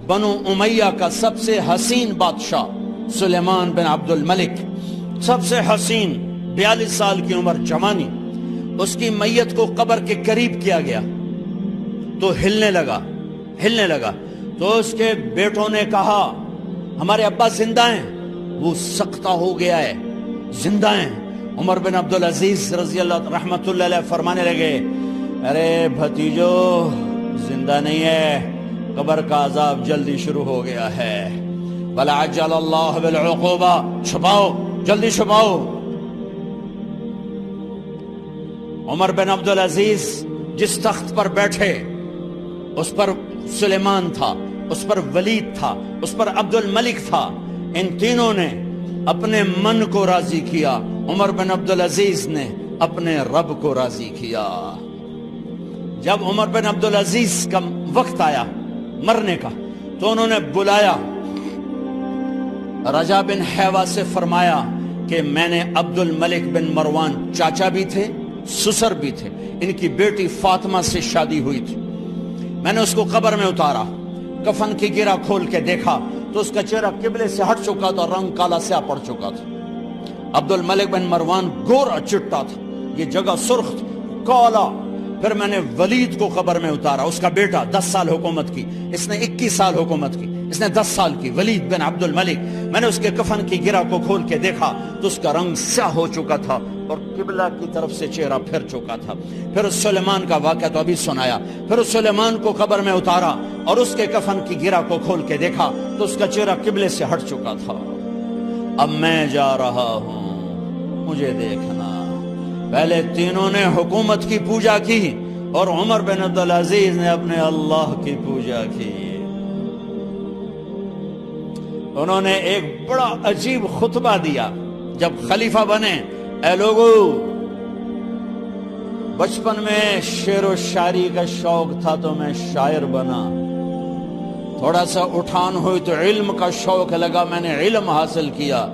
بنو امیہ کا سب سے حسین بادشاہ سلیمان بن عبد الملک، سب سے حسین، 42 سال کی عمر، جوانی، اس کی میت کو قبر کے قریب کیا گیا تو ہلنے لگا تو اس کے بیٹوں نے کہا ہمارے ابا زندہ ہیں، وہ سختہ ہو گیا ہے، زندہ ہیں۔ عمر بن عبدالعزیز رضی اللہ رحمت اللہ علیہ فرمانے لگے ارے بھتیجو زندہ نہیں ہے، قبر کا عذاب جلدی شروع ہو گیا ہے، وَلَعَجَّلَ اللَّهُ بِالْعُقُوبَةِ، چھپاؤ، جلدی چھپاؤ۔ عمر بن عبدالعزیز جس تخت پر بیٹھے اس پر سلیمان تھا، اس پر ولید تھا، اس پر عبد الملک تھا، ان تینوں نے اپنے من کو راضی کیا، عمر بن عبدالعزیز نے اپنے رب کو راضی کیا۔ جب عمر بن عبدالعزیز کا وقت آیا مرنے کا تو انہوں نے بلایا رجا بن حیوہ سے، فرمایا کہ میں نے عبد الملک بن مروان چاچا بھی تھے، سسر بھی تھے، ان کی بیٹی فاطمہ سے شادی ہوئی تھی، میں نے اس کو قبر میں اتارا، کفن کی گرہ کھول کے دیکھا تو اس کا چہرہ قبلے سے ہٹ چکا تھا، رنگ کالا سیاہ پڑ چکا تھا۔ عبد الملک بن مروان گورا چٹا تھا، یہ جگہ سرخ تھی، کالا۔ پھر میں نے ولید کو قبر میں اتارا، اس کا بیٹا 10 سال حکومت کی، اس نے 21 سال حکومت کی، اس نے 10 سال کی، ولید بن عبد الملک۔ میں نے اس کے کفن کی گرہ کو کھول کے دیکھا تو اس کا رنگ سیاہ ہو چکا تھا اور قبلہ کی طرف سے چہرہ پھر چکا تھا۔ پھر اس سلیمان کا واقعہ تو ابھی سنایا، پھر اس سلیمان کو قبر میں اتارا اور اس کے کفن کی گرہ کو کھول کے دیکھا تو اس کا چہرہ قبلے سے ہٹ چکا تھا۔ اب میں جا رہا ہوں، مجھے دیکھنا۔ پہلے تینوں نے حکومت کی پوجا کی اور عمر بن عبدالعزیز نے اپنے اللہ کی پوجا کی۔ انہوں نے ایک بڑا عجیب خطبہ دیا جب خلیفہ بنے، اے لوگو، بچپن میں شعر و شاعری کا شوق تھا تو میں شاعر بنا، تھوڑا سا اٹھان ہوئی تو علم کا شوق لگا، میں نے علم حاصل کیا،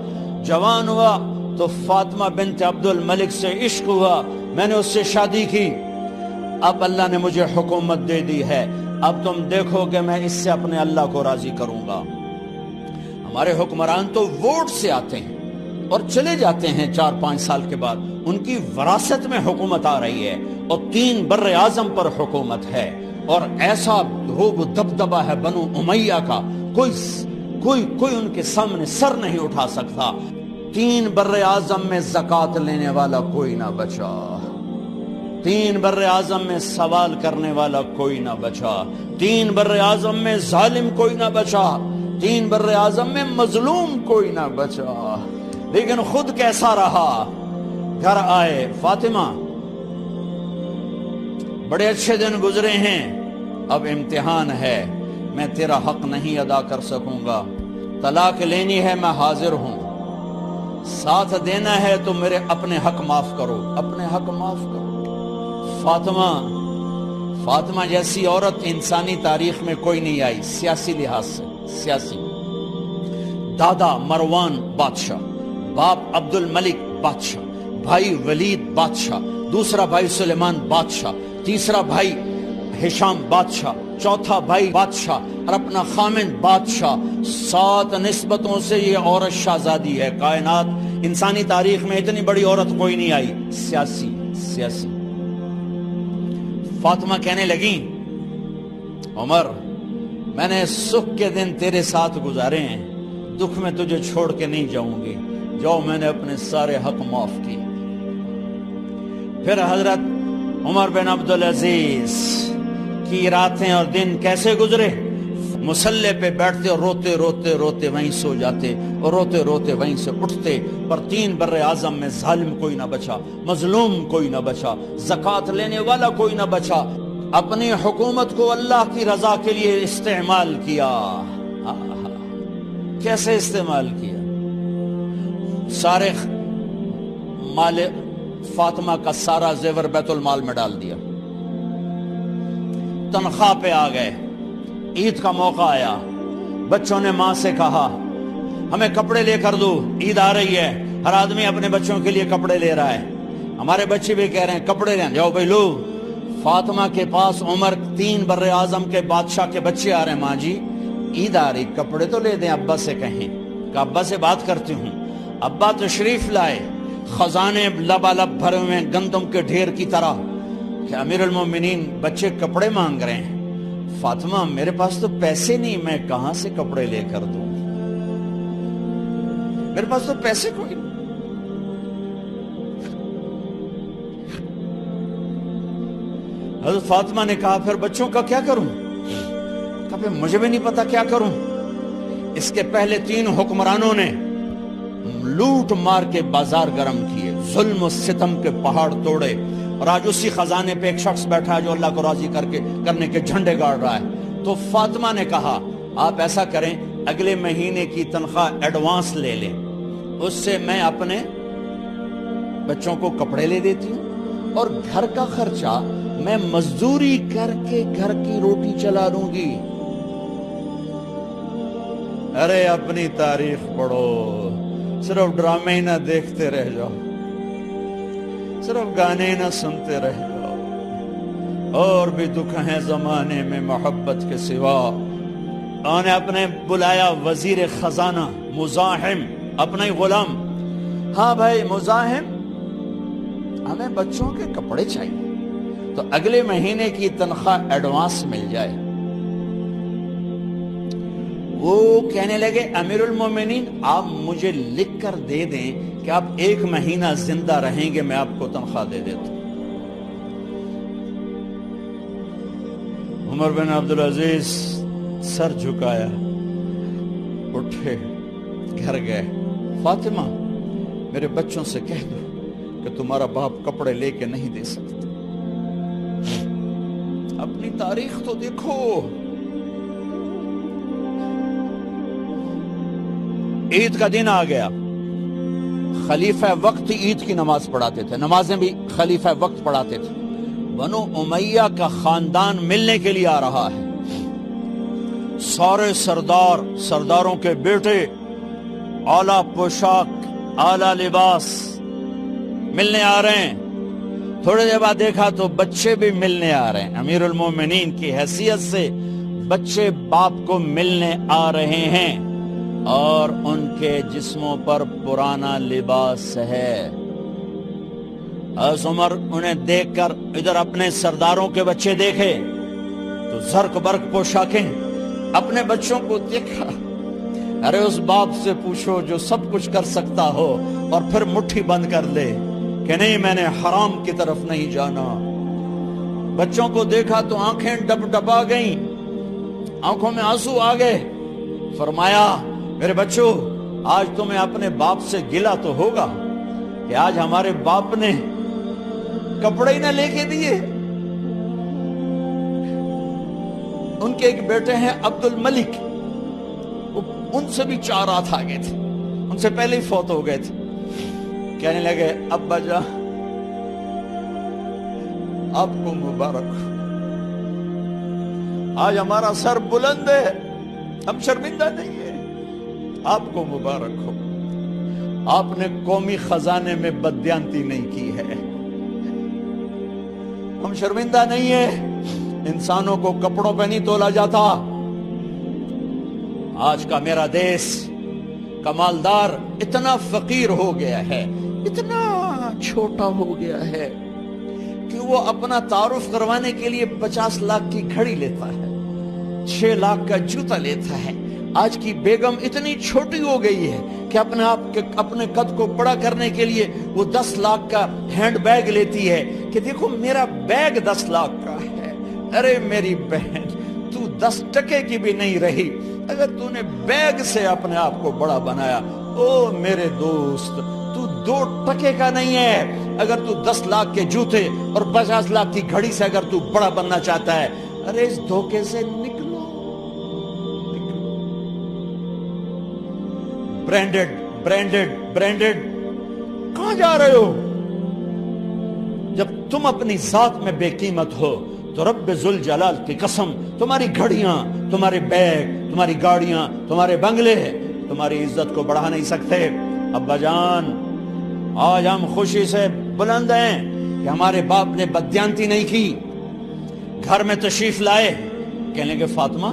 جوان ہوا تو فاطمہ بنت عبد الملک سے عشق ہوا، میں نے اس سے شادی کی، اب اللہ نے مجھے حکومت دے دی ہے، اب تم دیکھو کہ میں اس سے اپنے اللہ کو راضی کروں گا۔ ہمارے حکمران تو ووٹ سے آتے ہیں اور چلے جاتے ہیں 4-5 سال کے بعد، ان کی وراثت میں حکومت آ رہی ہے اور 3 بر اعظم پر حکومت ہے، اور ایسا روب دبدبہ ہے بنو امیہ کا، کوئی ان کے سامنے سر نہیں اٹھا سکتا۔ 3 بر اعظم میں زکوٰۃ لینے والا کوئی نہ بچا، 3 بر اعظم میں سوال کرنے والا کوئی نہ بچا، 3 بر اعظم میں ظالم کوئی نہ بچا، 3 بر اعظم میں مظلوم کوئی نہ بچا۔ لیکن خود کیسا رہا؟ گھر آئے، فاطمہ بڑے اچھے دن گزرے ہیں، اب امتحان ہے، میں تیرا حق نہیں ادا کر سکوں گا، طلاق لینی ہے میں حاضر ہوں، ساتھ دینا ہے تو میرے اپنے حق معاف کرو، اپنے حق معاف کرو۔ فاطمہ جیسی عورت انسانی تاریخ میں کوئی نہیں آئی، سیاسی لحاظ سے، سیاسی، دادا مروان بادشاہ، باپ عبد الملک بادشاہ، بھائی ولید بادشاہ، دوسرا بھائی سلیمان بادشاہ، تیسرا بھائی ہشام بادشاہ، چوتھا بھائی بادشاہ اور اپنا خامن بادشاہ، 7 نسبتوں سے یہ عورت شہزادی ہے۔ کائنات انسانی تاریخ میں اتنی بڑی عورت کوئی نہیں آئی، سیاسی۔ فاطمہ کہنے لگیں عمر، میں نے سکھ کے دن تیرے ساتھ گزارے ہیں، دکھ میں تجھے چھوڑ کے نہیں جاؤں گی، جاؤ، میں نے اپنے سارے حق معاف کیے۔ پھر حضرت عمر بن عبدالعزیز کی راتیں اور دن کیسے گزرے؟ مسلح پہ بیٹھتے اور روتے وہیں سو جاتے اور روتے وہیں سے اٹھتے، پر 3 بر اعظم میں ظالم کوئی نہ بچا، مظلوم کوئی نہ بچا، زکوٰۃ لینے والا کوئی نہ بچا، اپنی حکومت کو اللہ کی رضا کے لیے استعمال کیا۔ کیسے استعمال کیا؟ سارے مال فاطمہ کا سارا زیور بیت المال میں ڈال دیا، تنخواہ پہ آ گئے، عید کا موقع آیا، بچوں نے ماں سے کہا ہمیں کپڑے لے کر دو، عید آ رہی ہے، ہر آدمی اپنے بچوں کے لیے کپڑے لے رہا ہے، ہمارے بچے بھی کہہ رہے ہیں کپڑے لیں، جاؤ بھائی لو۔ فاطمہ کے پاس عمر 3 بر اعظم کے بادشاہ کے بچے آ رہے ہیں، ماں جی عید آ رہی، کپڑے تو لے دیں، ابا سے کہیں کہ ابا سے بات کرتی ہوں۔ ابا تشریف لائے، خزانے لبالب بھرے ہوئے گندم کے ڈھیر کی طرح کہ امیر المومنین بچے کپڑے مانگ رہے ہیں۔ فاطمہ میرے پاس تو پیسے نہیں، میں کہاں سے کپڑے لے کر دوں، میرے پاس تو پیسے کوئی نہیں۔ حضرت فاطمہ نے کہا پھر بچوں کا کیا کروں؟ کہا پھر مجھے بھی نہیں پتا کیا کروں۔ اس کے پہلے 3 حکمرانوں نے لوٹ مار کے بازار گرم کیے، ظلم و ستم کے پہاڑ توڑے، اور آج اسی خزانے پہ ایک شخص بیٹھا ہے جو اللہ کو راضی کرنے کے جھنڈے گاڑ رہا ہے۔ تو فاطمہ نے کہا آپ ایسا کریں، اگلے مہینے کی تنخواہ ایڈوانس لے لیں، اس سے میں اپنے بچوں کو کپڑے لے دیتی ہوں، اور گھر کا خرچہ میں مزدوری کر کے گھر کی روٹی چلا لوں گی۔ ارے اپنی تاریخ پڑھو، صرف ڈرامے ہی نہ دیکھتے رہ جاؤ، صرف گانے نہ سنتے رہ جاؤ، اور بھی دکھ ہیں زمانے میں محبت کے سوا۔ انہوں نے اپنے بلایا وزیر خزانہ مزاحم، اپنا ہی غلام، ہاں بھائی مزاحم ہمیں بچوں کے کپڑے چاہیے، تو اگلے مہینے کی تنخواہ ایڈوانس مل جائے۔ وہ کہنے لگے امیر المومنین آپ مجھے لکھ کر دے دیں کہ آپ 1 مہینہ زندہ رہیں گے، میں آپ کو تنخواہ دے دیتا ہوں۔ عمر بن عبدالعزیز سر جھکایا، اٹھے، گھر گئے۔ فاطمہ میرے بچوں سے کہہ دو کہ تمہارا باپ کپڑے لے کے نہیں دے سکتا۔ اپنی تاریخ تو دیکھو۔ عید کا دن آ گیا، خلیفہ وقت عید کی نماز پڑھاتے تھے، نمازیں بھی خلیفہ وقت پڑھاتے تھے۔ بنو امیہ کا خاندان ملنے کے لیے آ رہا ہے، سارے سرداروں کے بیٹے اعلیٰ پوشاک، اعلیٰ لباس ملنے آ رہے ہیں۔ تھوڑے دیر بعد دیکھا تو بچے بھی ملنے آ رہے ہیں، امیر المومنین کی حیثیت سے بچے باپ کو ملنے آ رہے ہیں، اور ان کے جسموں پر پرانا لباس ہے۔ حضرت عمر انہیں دیکھ کر ادھر اپنے سرداروں کے بچے دیکھے تو زرق برق پوشاکیں، اپنے بچوں کو دیکھا۔ ارے اس باپ سے پوچھو جو سب کچھ کر سکتا ہو اور پھر مٹھی بند کر لے کہ نہیں میں نے حرام کی طرف نہیں جانا۔ بچوں کو دیکھا تو آنکھیں ڈب ڈبا گئیں، آنکھوں میں آنسو آ گئے۔ فرمایا میرے بچوں آج تمہیں اپنے باپ سے گلہ تو ہوگا کہ آج ہمارے باپ نے کپڑے ہی نہ لے کے دیے۔ ان کے ایک بیٹے ہیں عبد الملک، ان سے بھی 4 رات آگے تھے، ان سے پہلے ہی فوت ہو گئے تھے۔ کہنے لگے ابا جان آپ کو مبارک، آج ہمارا سر بلند ہے، ہم شرمندہ نہیں ہیں، آپ کو مبارک ہو، آپ نے قومی خزانے میں بددیانتی نہیں کی ہے، ہم شرمندہ نہیں ہیں۔ انسانوں کو کپڑوں پہ نہیں تولا جاتا۔ آج کا میرا دیس کا مالدار اتنا فقیر ہو گیا ہے، اتنا چھوٹا ہو گیا ہے کہ وہ اپنا تعارف کروانے کے لیے 50 لاکھ کی گھڑی لیتا ہے، 6 لاکھ کا جوتا لیتا ہے۔ آج کی بیگم اتنی چھوٹی ہو گئی ہے کہ اپنے قد کو بڑا کرنے کے لیے وہ 10 لاکھ کا ہینڈ بیگ لیتی ہے کہ دیکھو میرا بیگ 10 لاکھ کا ہے۔ ارے میری بہن تو 10 ٹکے کی بھی نہیں رہی، اگر تو نے بیگ سے اپنے آپ کو بڑا بنایا، او میرے دوست تو 2 ٹکے کا نہیں ہے۔ اگر تو 10 لاکھ کے جوتے اور 50 لاکھ کی گھڑی سے اگر تو بڑا بننا چاہتا ہے، ارے اس دھوکے سے نکلو۔ برینڈڈ کہاں جا رہے ہو؟ جب تم اپنی ذات میں بے قیمت ہو تو رب ذوالجلال کی قسم تمہاری گھڑیاں، تمہارے بیگ، تمہاری گاڑیاں، تمہارے بنگلے تمہاری عزت کو بڑھا نہیں سکتے۔ ابا جان آج ہم خوشی سے بلند ہیں کہ ہمارے باپ نے بددیانتی نہیں کی۔ گھر میں تشریف لائے، کہنے لگے فاطمہ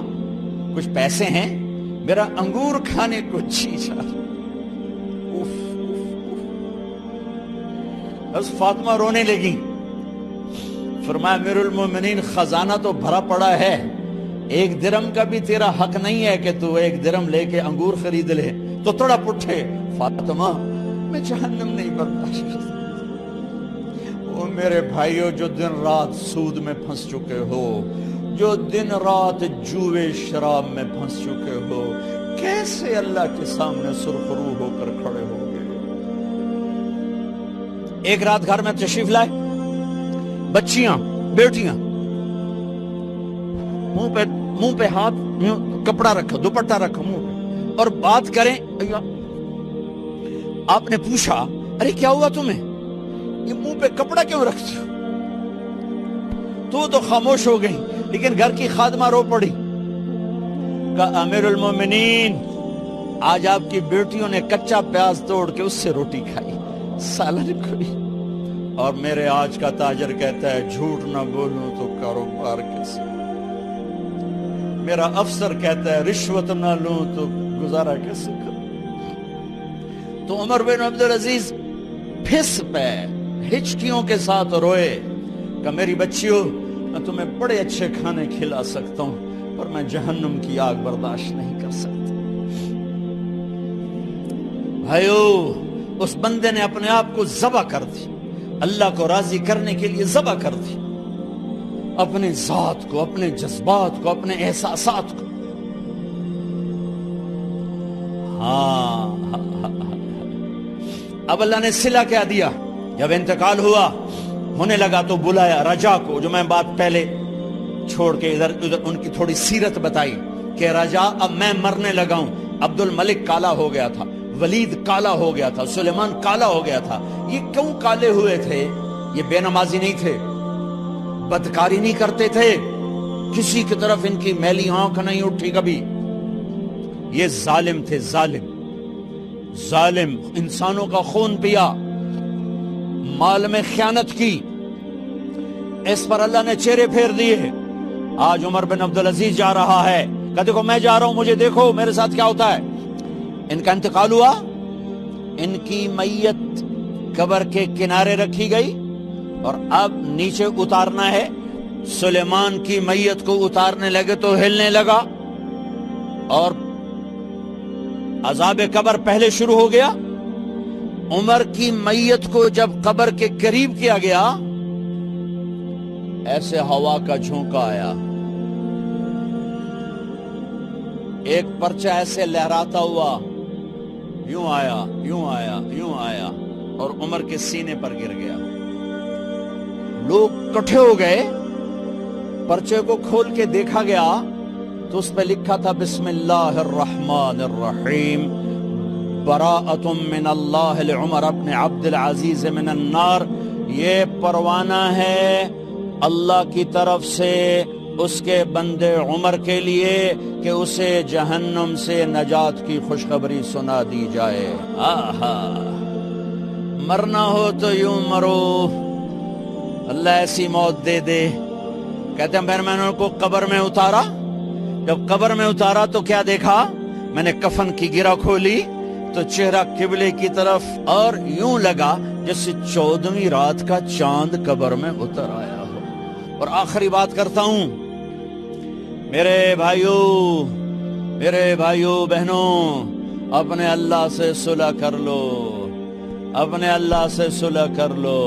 کچھ پیسے ہیں، میرا انگور کھانے کو جی چاہ۔ بس فاطمہ رونے لگی، فرمایا امیر المومنین خزانہ تو بھرا پڑا ہے، 1 درم کا بھی تیرا حق نہیں ہے کہ تو 1 درم لے کے انگور خرید لے۔ تو تھوڑا پٹھے، فاطمہ میں جہنم نہیں برداشت کر سکتا۔ وہ میرے بھائیو جو دن رات سود میں پھنس چکے ہو، جو دن رات جوے شراب میں پھنس چکے ہو، کیسے اللہ کے سامنے سرخرو ہو کر کھڑے ہو گئے؟ ایک رات گھر میں تشریف لائے، بچیاں بیٹیاں، منہ پہ ہاتھ، کپڑا رکھا، دوپٹہ رکھا منہ پہ، اور بات کریں۔ آپ نے پوچھا ارے کیا ہوا تمہیں، یہ منہ پہ کپڑا کیوں رکھتی ہو؟ تو خاموش ہو گئی، لیکن گھر کی خادمہ رو پڑی، کہا امیر المومنین آج آپ کی بیٹیوں نے کچا پیاز توڑ کے اس سے روٹی کھائی، سالن کھائی، اور میرے آج کا تاجر کہتا ہے جھوٹ نہ بولوں تو کاروبار کیسے، میرا افسر کہتا ہے رشوت نہ لوں تو گزارا کیسے کروں۔ تو عمر بن عبدالعزیز پھس پہ ہچکیوں کے ساتھ روئے کہ میری بچیوں میں تمہیں بڑے اچھے کھانے کھلا سکتا ہوں پر میں جہنم کی آگ برداشت نہیں کر سکتا۔ بھائیو اس بندے نے اپنے آپ کو ذبح کر دی، اللہ کو راضی کرنے کے لیے ذبح کر دی، اپنے ذات کو، اپنے جذبات کو، اپنے احساسات کو۔ اب اللہ نے صلہ کیا دیا، جب انتقال ہوا ہونے لگا تو بلایا رجا کو، جو میں بات پہلے چھوڑ کے ادھر ان کی تھوڑی سیرت بتائی کہ رجا اب میں مرنے لگا ہوں۔ عبد الملک کالا ہو گیا تھا، ولید کالا ہو گیا تھا، سلیمان کالا ہو گیا تھا۔ یہ کیوں کالے ہوئے تھے؟ یہ بے نمازی نہیں تھے، بدکاری نہیں کرتے تھے، کسی کی طرف ان کی میلی آنکھ نہیں اٹھی کبھی۔ یہ ظالم تھے، ظالم انسانوں کا خون پیا، مال میں خیانت کی، اس پر اللہ نے چہرے پھیر دیے۔ آج عمر بن عبدالعزیز جا رہا ہے کہ دیکھو میں جا رہا ہوں، مجھے دیکھو میرے ساتھ کیا ہوتا ہے۔ ان کا انتقال ہوا، ان کی میت قبر کے کنارے رکھی گئی اور اب نیچے اتارنا ہے۔ سلیمان کی میت کو اتارنے لگے تو ہلنے لگا اور عذاب قبر پہلے شروع ہو گیا۔ عمر کی میت کو جب قبر کے قریب کیا گیا، ایسے ہوا کا جھونکا آیا، ایک پرچہ ایسے لہراتا ہوا یوں آیا، یوں آیا، یوں آیا اور عمر کے سینے پر گر گیا۔ لوگ اکٹھے ہو گئے، پرچے کو کھول کے دیکھا گیا تو اس پہ لکھا تھا بسم اللہ الرحمن الرحیم، براءۃ من اللہ لعمر بن عبد العزیز من النار۔ یہ پروانہ ہے اللہ کی طرف سے اس کے بندے عمر کے لیے کہ اسے جہنم سے نجات کی خوشخبری سنا دی جائے۔ آہا، مرنا ہو تو یوں مرو، اللہ ایسی موت دے دے۔ کہتے ہیں میں نے ان کو قبر میں اتارا، جب قبر میں اتارا تو کیا دیکھا؟ میں نے کفن کی گرہ کھولی تو چہرہ قبلے کی طرف، اور یوں لگا جیسے 14ویں رات کا چاند قبر میں اتر آیا ہو۔ اور آخری بات کرتا ہوں، میرے بھائیوں بہنوں، اپنے اللہ سے صلح کر لو، اپنے اللہ سے صلح کر لو۔